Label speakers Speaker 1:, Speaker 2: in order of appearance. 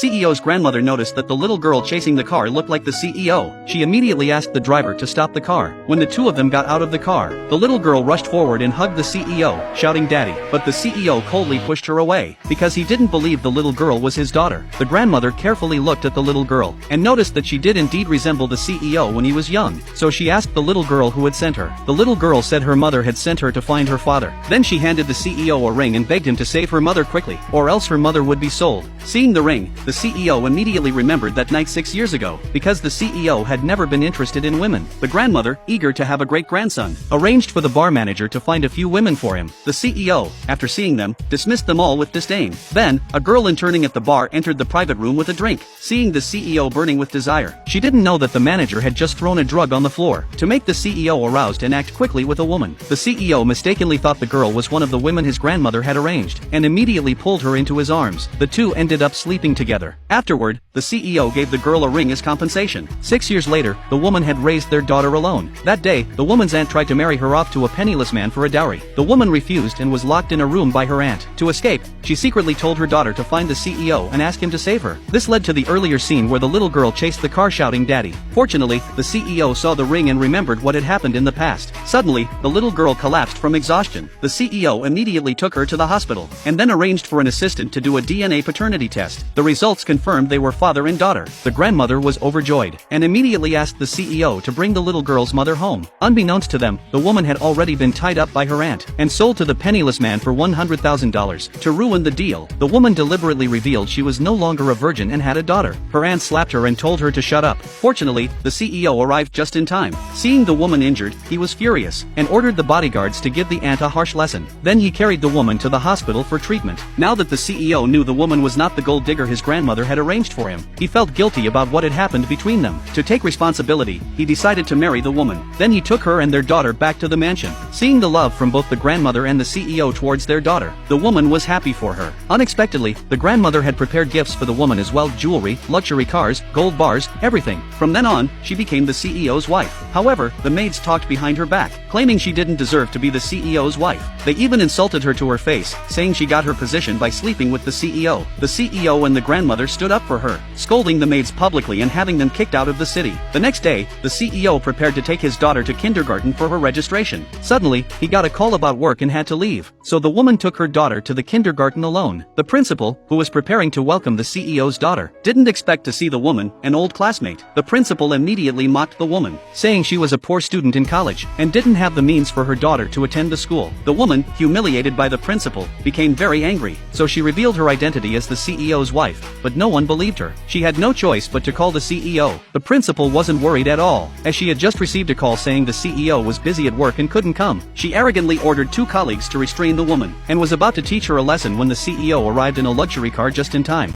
Speaker 1: CEO's grandmother noticed that the little girl chasing the car looked like the CEO. She immediately asked the driver to stop the car. When the two of them got out of the car, the little girl rushed forward and hugged the CEO, shouting "Daddy," but the CEO coldly pushed her away, because he didn't believe the little girl was his daughter. The grandmother carefully looked at the little girl, and noticed that she did indeed resemble the CEO when he was young, so she asked the little girl who had sent her. The little girl said her mother had sent her to find her father. Then she handed the CEO a ring and begged him to save her mother quickly, or else her mother would be sold. Seeing the ring, the CEO immediately remembered that night 6 years ago, because the CEO had never been interested in women. The grandmother, eager to have a great-grandson, arranged for the bar manager to find a few women for him. The CEO, after seeing them, dismissed them all with disdain. Then, a girl interning at the bar entered the private room with a drink. Seeing the CEO burning with desire, she didn't know that the manager had just thrown a drug on the floor. To make the CEO aroused and act quickly with a woman, the CEO mistakenly thought the girl was one of the women his grandmother had arranged, and immediately pulled her into his arms. The two ended up sleeping together. Afterward, the CEO gave the girl a ring as compensation. 6 years later, the woman had raised their daughter alone. That day, the woman's aunt tried to marry her off to a penniless man for a dowry. The woman refused and was locked in a room by her aunt. To escape, she secretly told her daughter to find the CEO and ask him to save her. This led to the earlier scene where the little girl chased the car shouting "Daddy." Fortunately, the CEO saw the ring and remembered what had happened in the past. Suddenly, the little girl collapsed from exhaustion. The CEO immediately took her to the hospital, and then arranged for an assistant to do a DNA paternity test. The results confirmed they were father and daughter. The grandmother was overjoyed, and immediately asked the CEO to bring the little girl's mother home. Unbeknownst to them, the woman had already been tied up by her aunt, and sold to the penniless man for $100,000. To ruin the deal, the woman deliberately revealed she was no longer a virgin and had a daughter. Her aunt slapped her and told her to shut up. Fortunately, the CEO arrived just in time. Seeing the woman injured, he was furious, and ordered the bodyguards to give the aunt a harsh lesson. Then he carried the woman to the hospital for treatment. Now that the CEO knew the woman was not the gold digger his grandmother had arranged for him, he felt guilty about what had happened between them. To take responsibility, he decided to marry the woman. Then he took her and their daughter back to the mansion. Seeing the love from both the grandmother and the CEO towards their daughter, the woman was happy for her. Unexpectedly, the grandmother had prepared gifts for the woman as well: jewelry, luxury cars, gold bars, everything. From then on, she became the CEO's wife. However, the maids talked behind her back, claiming she didn't deserve to be the CEO's wife. They even insulted her to her face, saying she got her position by sleeping with the CEO. The CEO and the grandmother stood up for her, scolding the maids publicly and having them kicked out of the city. The next day, the CEO prepared to take his daughter to kindergarten for her registration. Suddenly, he got a call about work and had to leave, so the woman took her daughter to the kindergarten alone. The principal, who was preparing to welcome the CEO's daughter, didn't expect to see the woman, an old classmate. The principal immediately mocked the woman, saying she was a poor student in college, and didn't have the means for her daughter to attend the school. The woman, humiliated by the principal, became very angry, so she revealed her identity as the CEO's wife, but no one believed her. She had no choice but to call the CEO. The principal wasn't worried at all, as she had just received a call saying the CEO was busy at work and couldn't come. She arrogantly ordered 2 colleagues to restrain the woman, and was about to teach her a lesson when the CEO arrived in a luxury car just in time.